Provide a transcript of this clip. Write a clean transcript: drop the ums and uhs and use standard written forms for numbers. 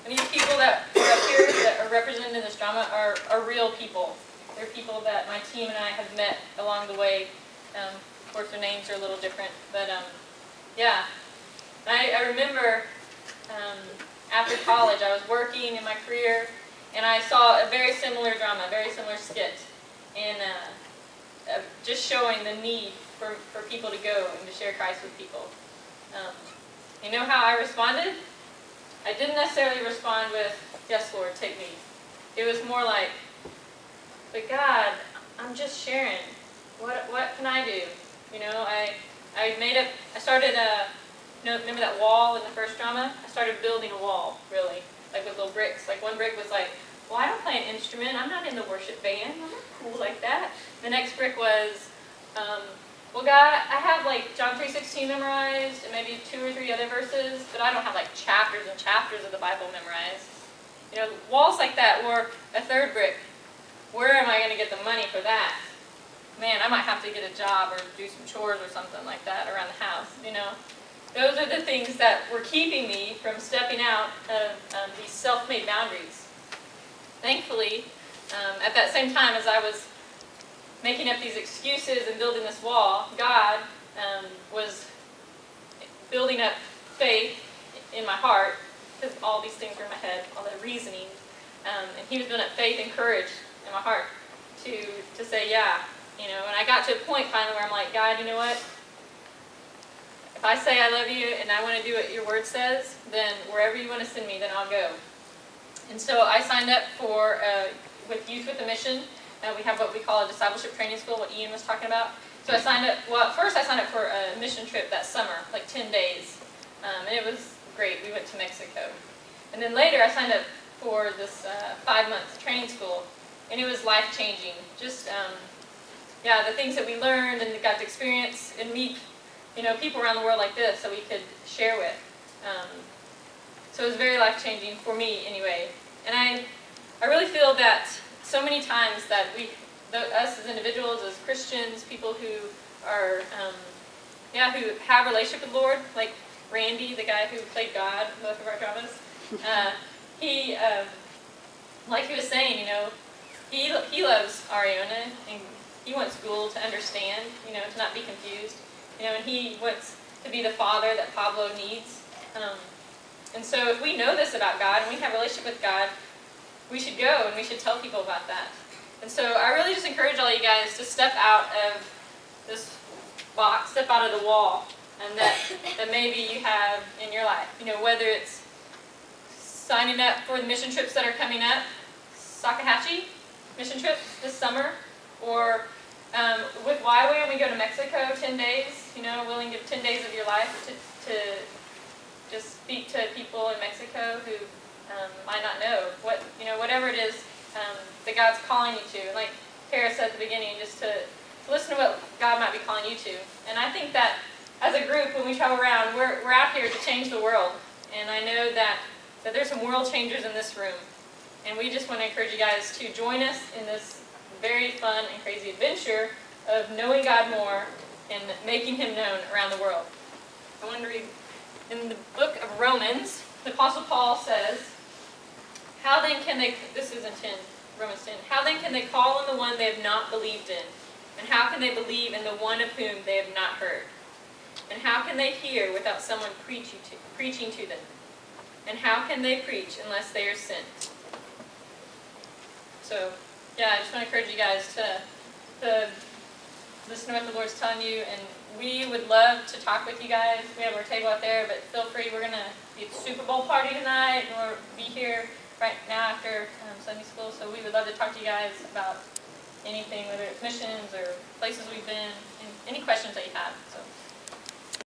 And these people that are up here that are represented in this drama are real people. They're people that my team and I have met along the way. Of course, their names are a little different, but yeah. I remember after college, I was working in my career, and I saw a very similar drama, a very similar skit, and just showing the need for people to go and to share Christ with people. You know how I responded? I didn't necessarily respond with, "Yes, Lord, take me." It was more like, "But God, I'm just sharing. What can I do?" You know, I started remember that wall in the first drama? I started building a wall, really, like with little bricks. Like one brick was like, "Well, I don't play an instrument. I'm not in the worship band. I'm not cool like that." The next brick was, "Well, God, I have like John 3:16 memorized and maybe 2 or 3 other verses, but I don't have like chapters and chapters of the Bible memorized." You know, walls like that. Or a third brick. Where am I going to get the money for that? Man, I might have to get a job or do some chores or something like that around the house, you know. Those are the things that were keeping me from stepping out of these self-made boundaries. Thankfully, at that same time as I was making up these excuses and building this wall, God was building up faith in my heart, because all these things were in my head, all that reasoning, and He was building up faith and courage in my heart to say, yeah, you know. And I got to a point finally where I'm like, "God, you know what? If I say I love you and I want to do what your word says, then wherever you want to send me, then I'll go." And so I signed up for, with Youth with a Mission. We have what we call a discipleship training school, what Ian was talking about. So I signed up, well, first I signed up for a mission trip that summer, like 10 days. And it was great. We went to Mexico. And then later I signed up for this 5-month training school. And it was life-changing. Just, yeah, the things that we learned and got to experience and meet, you know, people around the world like this that we could share with. So it was very life-changing for me anyway. And I really feel that so many times that us as individuals, as Christians, people who are, who have a relationship with the Lord, like Randy, the guy who played God in both of our dramas, he, like he was saying, you know, he loves Ariana, and he wants school to understand, you know, to not be confused. You know, and he wants to be the father that Pablo needs. And so if we know this about God and we have a relationship with God, we should go and we should tell people about that. And so I really just encourage all you guys to step out of this box, step out of the wall, and that maybe you have in your life. You know, whether it's signing up for the mission trips that are coming up, Sakahachi mission trip this summer, or with YWAM, we go to Mexico 10 days, you know, willing to give 10 days of your life to just speak to people in Mexico who might not know, whatever it is that God's calling you to. And like Kara said at the beginning, just to listen to what God might be calling you to. And I think that as a group, when we travel around, we're out here to change the world. And I know that there's some world changers in this room. And we just want to encourage you guys to join us in this very fun and crazy adventure of knowing God more and making Him known around the world. I want to read in the book of Romans, the Apostle Paul says, "How then can they," this is in Romans 10, "how then can they call on the one they have not believed in? And how can they believe in the one of whom they have not heard? And how can they hear without someone preaching to them? And how can they preach unless they are sent?" So, yeah, I just want to encourage you guys to listen to what the Lord's telling you, and we would love to talk with you guys. We have our table out there, but feel free. We're going to be at the Super Bowl party tonight, and we'll be here right now after Sunday school, so we would love to talk to you guys about anything, whether it's missions or places we've been, and any questions that you have. So.